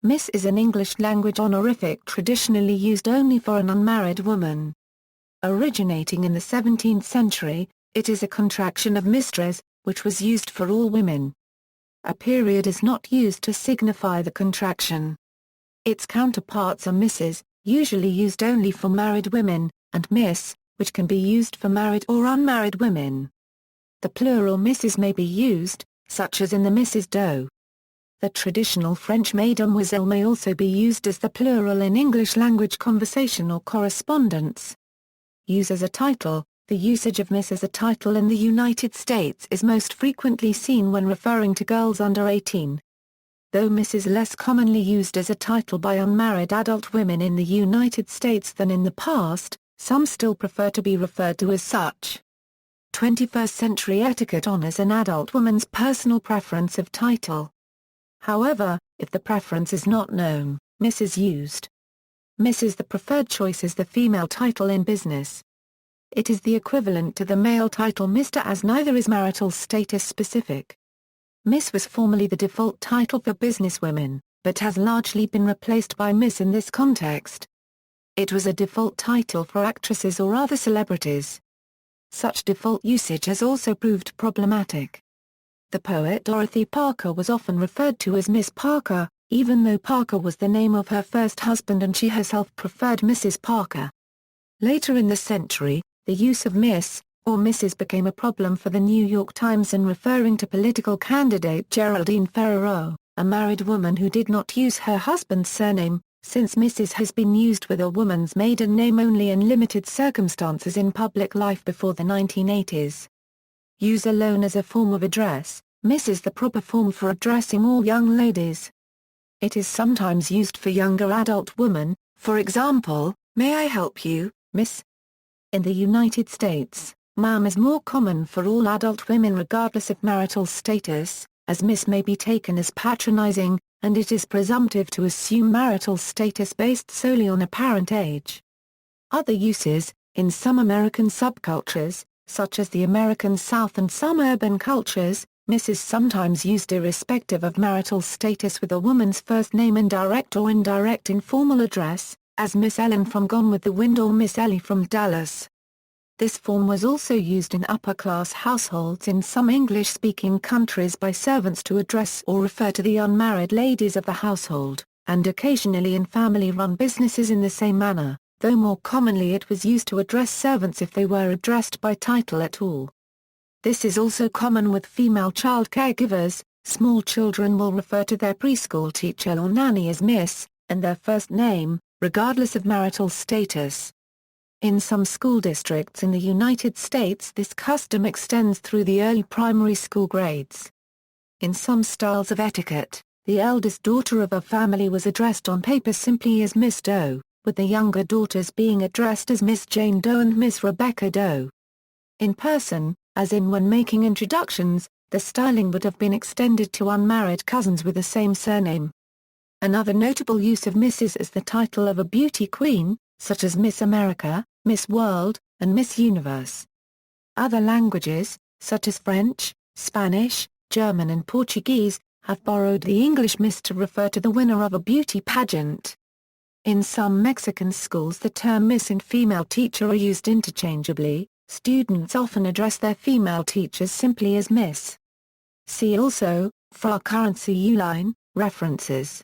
Miss is an English-language honorific traditionally used only for an unmarried woman. Originating in the 17th century, it is a contraction of mistress, which was used for all women. A period is not used to signify the contraction. Its counterparts are Misses, usually used only for married women, and Miss, which can be used for married or unmarried women. The plural Misses may be used, such as in the Misses Doe. The traditional French Mesdemoiselles may also be used as the plural in English-language conversation or correspondence. Use as a title. The usage of Miss as a title in the United States is most frequently seen when referring to girls under 18. Though Miss is less commonly used as a title by unmarried adult women in the United States than in the past, some still prefer to be referred to as such. 21st century etiquette honors an adult woman's personal preference of title. However, if the preference is not known, Miss is used. Miss is the preferred choice as the female title in business. It is the equivalent to the male title Mr. as neither is marital status specific. Miss was formerly the default title for businesswomen, but has largely been replaced by Miss in this context. It was a default title for actresses or other celebrities. Such default usage has also proved problematic. The poet Dorothy Parker was often referred to as Miss Parker, even though Parker was the name of her first husband and she herself preferred Mrs. Parker. Later in the century, the use of Miss, or Mrs. became a problem for the New York Times in referring to political candidate Geraldine Ferraro, a married woman who did not use her husband's surname, since Mrs. has been used with a woman's maiden name only in limited circumstances in public life before the 1980s. Use alone as a form of address, Miss is the proper form for addressing all young ladies. It is sometimes used for younger adult women, for example, "May I help you, Miss?" In the United States, ma'am is more common for all adult women regardless of marital status, as Miss may be taken as patronizing, and it is presumptive to assume marital status based solely on apparent age. Other uses, in some American subcultures, such as the American South and some urban cultures, Miss is sometimes used irrespective of marital status with a woman's first name in direct or indirect informal address, as Miss Ellen from Gone with the Wind or Miss Ellie from Dallas. This form was also used in upper-class households in some English-speaking countries by servants to address or refer to the unmarried ladies of the household, and occasionally in family-run businesses in the same manner, though more commonly it was used to address servants if they were addressed by title at all. This is also common with female child caregivers. Small children will refer to their preschool teacher or nanny as Miss, and their first name, regardless of marital status. In some school districts in the United States this custom extends through the early primary school grades. In some styles of etiquette, the eldest daughter of a family was addressed on paper simply as Miss Doe, with the younger daughters being addressed as Miss Jane Doe and Miss Rebecca Doe. In person, as in when making introductions, the styling would have been extended to unmarried cousins with the same surname. Another notable use of Miss is as the title of a beauty queen, such as Miss America, Miss World, and Miss Universe. Other languages, such as French, Spanish, German and Portuguese, have borrowed the English Miss to refer to the winner of a beauty pageant. In some Mexican schools the term Miss and female teacher are used interchangeably. Students often address their female teachers simply as Miss. See also, for our currency U-line, references.